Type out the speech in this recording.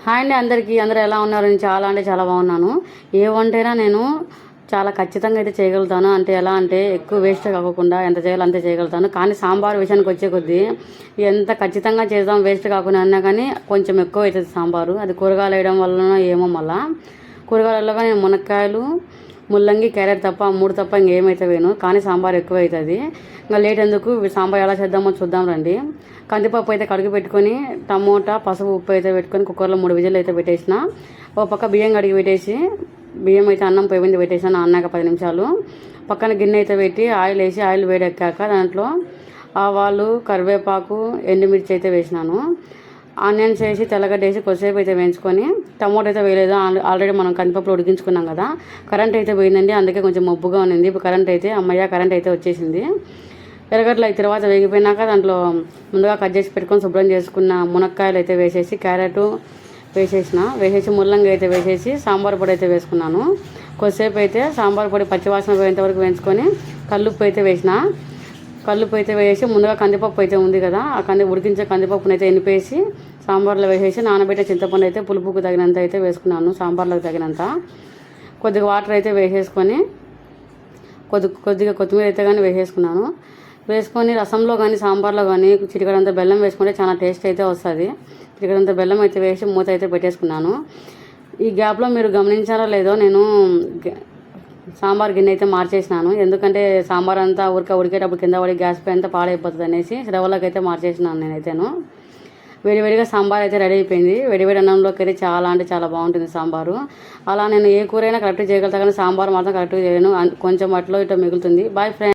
Hi అండి అందరికీ. అందరూ ఎలా ఉన్నారు? నేను చాలా అంటే చాలా బాగున్నాను. ఏ వంటైనా నేను చాలా ఖచ్చితంగా అయితే చేయగలుగుతాను. అంటే ఎలా అంటే ఎక్కువ వేస్ట్ కాకుండా ఎంత చేయాలో అంతే చేయగలుగుతాను. కానీ సాంబార్ విషయానికి వచ్చే కొద్దీ ఎంత ఖచ్చితంగా చేద్దాం వేస్ట్ కాకుండా అన్నా కానీ కొంచెం ఎక్కువ అవుతుంది సాంబారు. అది కూరగాయలు వేయడం వలన ఏమో మళ్ళా కూరగాయలలో నేను మునక్కాయలు, ముల్లంగి, క్యారెట్ తప్ప 3 తప్ప ఇంకేమైతే వేయను. కానీ సాంబార్ ఎక్కువ అవుతుంది. ఇంకా లేట్ ఎందుకు, సాంబార్ ఎలా చేద్దామో చూద్దాం రండి. కందిపప్పు అయితే కడిగి పెట్టుకొని టమోటా, పసుపు, ఉప్పు అయితే పెట్టుకొని కుక్కర్లో 3 విజిల్లు అయితే పెట్టేసిన. ఒక పక్క బియ్యం కడిగి పెట్టేసి బియ్యం అయితే అన్నం పొయ్యి మీద పెట్టేసాను. అన్నాక 10 నిమిషాలు పక్కన గిన్నె అయితే పెట్టి ఆయిల్ వేసి ఆయిల్ వేడెక్కాక దాంట్లో ఆవాలు, కరివేపాకు, ఎండుమిర్చి అయితే వేసినాను. ఆనియన్స్ వేసి తెల్లగడ్డ వేసి కొద్దిసేపు అయితే వేయించుకొని టమోటా అయితే వేయలేదు. ఆల్రెడీ మనం కందిపప్పులు ఉడికించుకున్నాం కదా. కరెంట్ అయితే పోయిందండి, అందుకే కొంచెం మబ్బుగా ఉంది. ఇప్పుడు కరెంట్ అయితే కరెంట్ అయితే వచ్చేసింది. ఎర్రగడ్డలు అయితే తర్వాత వేగిపోయినాక దాంట్లో ముందుగా కట్ చేసి పెట్టుకొని శుభ్రం చేసుకున్న మునక్కాయలు అయితే వేసేసి క్యారెట్ వేసేసి ముల్లంగి అయితే వేసేసి సాంబార్ పొడి అయితే వేసుకున్నాను. కొద్దిసేపు అయితే సాంబార్ పొడి పచ్చివాసన పోయేంత వరకు వేయించుకొని కల్లుప్పు అయితే వేసి ముందుగా కందిపప్పు అయితే ఉంది కదా, ఆ ఉడికించే కందిపప్పును అయితే ఎనిపేసి సాంబార్లో వేసేసి నానబెట్టే చింతపండు అయితే పులుపుకు తగినంత అయితే వేసుకున్నాను. సాంబార్లోకి తగినంత కొద్దిగా వాటర్ అయితే వేసేసుకొని కొద్దిగా కొత్తిమీర అయితే కానీ వేసేసుకున్నాను. వేసుకొని రసంలో కానీ సాంబార్లో కానీ చిటికడంత బెల్లం వేసుకుంటే చాలా టేస్ట్ అయితే వస్తుంది. చిటికడంత బెల్లం అయితే వేసి మూత అయితే పెట్టేసుకున్నాను. ఈ గ్యాప్లో మీరు గమనించారో లేదో నేను సాంబార్ గిన్నె అయితే మార్చేసినాను. ఎందుకంటే సాంబార్ అంతా ఉడికేటప్పుడు కింద పడి గ్యాస్ పై అంతా పాడైపోతుంది అనేసి శ్రవలోకి అయితే మార్చేసినాను నేనైతేను. వేడివేడిగా సాంబార్ అయితే రెడీ అయిపోయింది. వేడివేడి అన్నంలోకి అయితే చాలా అంటే చాలా బాగుంటుంది సాంబారు. అలా నేను ఏ కూరైనా కరెక్ట్గా చేయగలుగుతా, కానీ సాంబార్ మాత్రం కరెక్ట్గా చేయను. కొంచెం అట్లో ఇటో మిగులుతుంది. Bye friends.